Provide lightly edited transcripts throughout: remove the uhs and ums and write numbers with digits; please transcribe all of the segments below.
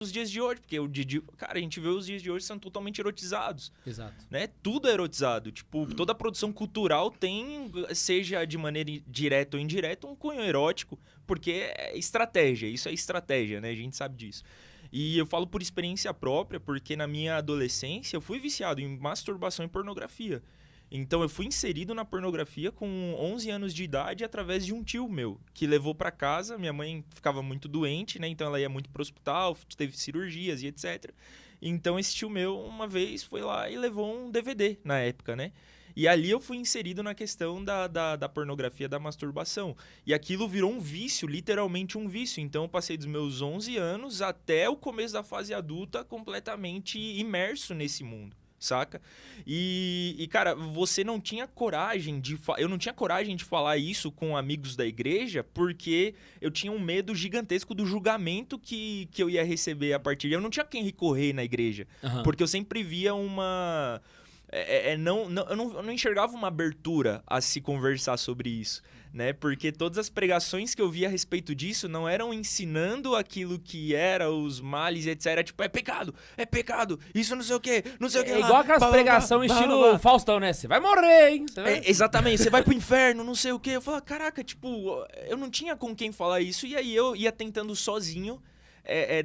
os dias de hoje, porque cara, a gente vê os dias de hoje são totalmente erotizados. Exato. Né? Tudo é erotizado. Tipo, toda a produção cultural tem, seja de maneira direta ou indireta, um cunho erótico, porque é estratégia. Isso é estratégia, né? A gente sabe disso. E eu falo por experiência própria, porque na minha adolescência eu fui viciado em masturbação e pornografia. Então eu fui inserido na pornografia com 11 anos de idade através de um tio meu, que levou para casa. Minha mãe ficava muito doente, né? Então ela ia muito pro hospital, teve cirurgias e etc. Então esse tio meu, uma vez, foi lá e levou um DVD na época, né? E ali eu fui inserido na questão da pornografia, da masturbação. E aquilo virou um vício, literalmente um vício. Então eu passei dos meus 11 anos até o começo da fase adulta completamente imerso nesse mundo. Saca? E, cara, você não tinha coragem de... Eu não tinha coragem de falar isso com amigos da igreja porque eu tinha um medo gigantesco do julgamento que eu ia receber a partir de... Eu não tinha quem recorrer na igreja. Uhum. Porque eu sempre via uma... eu não enxergava uma abertura a se conversar sobre isso, né? Porque todas as pregações que eu via a respeito disso não eram ensinando aquilo que era os males, etc. Era tipo, é pecado, isso não sei o quê, não sei o quê. É igual aquelas pregações estilo Faustão, né? Você vai morrer, hein? Exatamente, você vai pro inferno, não sei o quê. Eu falava, caraca, tipo, eu não tinha com quem falar isso. E aí eu ia tentando sozinho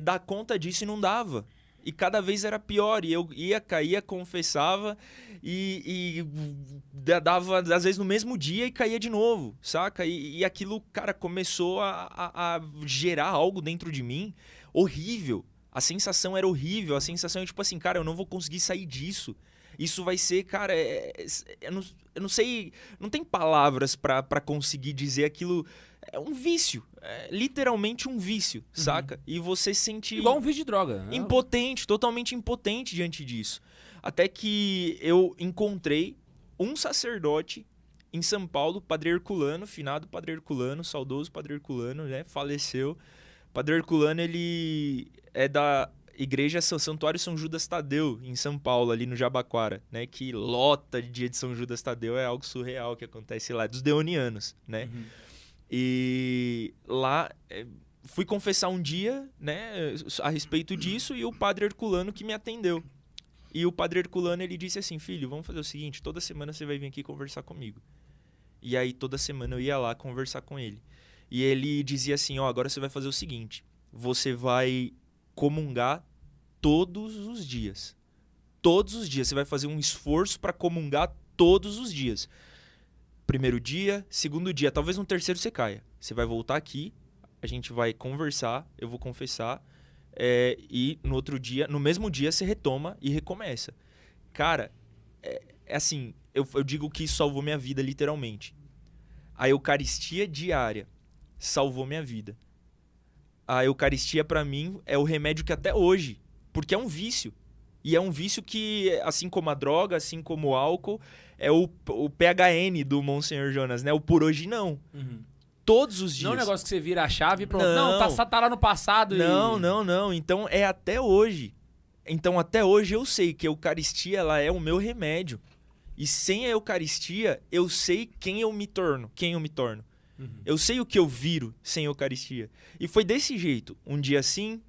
dar conta disso e não dava. E cada vez era pior, e eu caía, confessava e dava, às vezes, no mesmo dia e caía de novo, saca? E aquilo, cara, começou a gerar algo dentro de mim horrível. A sensação era horrível, a sensação é tipo assim, cara, eu não vou conseguir sair disso. Isso vai ser, cara, eu não sei, não tem palavras pra conseguir dizer aquilo. É um vício, literalmente um vício, saca? E você se sente... Igual um vício de droga. Né? Impotente, totalmente impotente diante disso. Até que eu encontrei um sacerdote em São Paulo, Padre Herculano, finado Padre Herculano, saudoso Padre Herculano, né? Faleceu. Padre Herculano, ele é da igreja Santuário São Judas Tadeu, em São Paulo, ali no Jabaquara, né? Que lota de dia de São Judas Tadeu, é algo surreal que acontece lá, dos deonianos, né? Uhum. E lá fui confessar um dia, né, a respeito disso, e o Padre Herculano que me atendeu. E o Padre Herculano, ele disse assim, filho, vamos fazer o seguinte, toda semana você vai vir aqui conversar comigo. E aí toda semana eu ia lá conversar com ele. E ele dizia assim, agora você vai fazer o seguinte, você vai comungar todos os dias. Todos os dias, você vai fazer um esforço para comungar todos os dias. Primeiro dia, segundo dia, talvez no terceiro você caia. Você vai voltar aqui, a gente vai conversar, eu vou confessar, e no outro dia, no mesmo dia, você retoma e recomeça. Cara, assim, eu digo que isso salvou minha vida, literalmente. A Eucaristia diária salvou minha vida. A Eucaristia, pra mim, é o remédio que até hoje, porque é um vício. E é um vício que, assim como a droga, assim como o álcool, é o PHN do Monsenhor Jonas, né? O por hoje não. Uhum. Todos os dias. Não é um negócio que você vira a chave e pronto. Não, tá lá no passado. Não. Então é até hoje. Então até hoje eu sei que a Eucaristia, ela é o meu remédio. E sem a Eucaristia, eu sei quem eu me torno. Uhum. Eu sei o que eu viro sem a Eucaristia. E foi desse jeito. Um dia sim,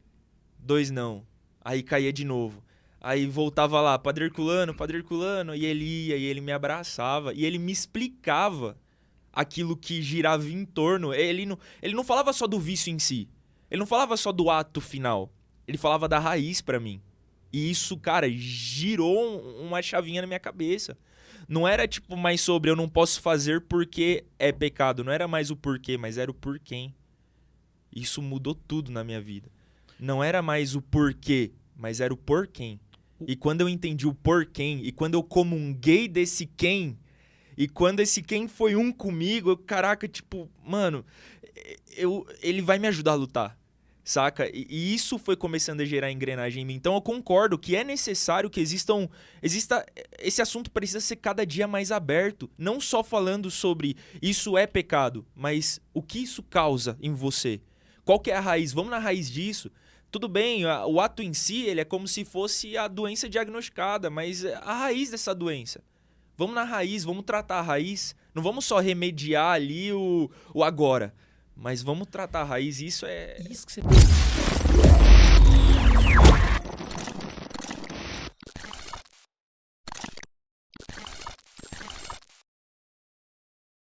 2 não. Aí caía de novo. Aí voltava lá, Padre Herculano, e ele ia, e ele me abraçava, e ele me explicava aquilo que girava em torno. Ele não falava só do vício em si, ele não falava só do ato final, ele falava da raiz pra mim. E isso, cara, girou uma chavinha na minha cabeça. Não era tipo mais sobre eu não posso fazer porque é pecado, não era mais o porquê, mas era o porquê. Isso mudou tudo na minha vida. Não era mais o porquê, mas era o porquê. E quando eu entendi o porquê, e quando eu comunguei desse quem, e quando esse quem foi um comigo, caraca, tipo, mano, ele vai me ajudar a lutar, saca? E isso foi começando a gerar engrenagem em mim. Então eu concordo que é necessário que exista esse assunto precisa ser cada dia mais aberto, não só falando sobre isso é pecado, mas o que isso causa em você. Qual que é a raiz? Vamos na raiz disso. Tudo bem, o ato em si ele é como se fosse a doença diagnosticada, mas a raiz dessa doença. Vamos na raiz, vamos tratar a raiz. Não vamos só remediar ali o agora, mas vamos tratar a raiz. Isso é... Isso que você...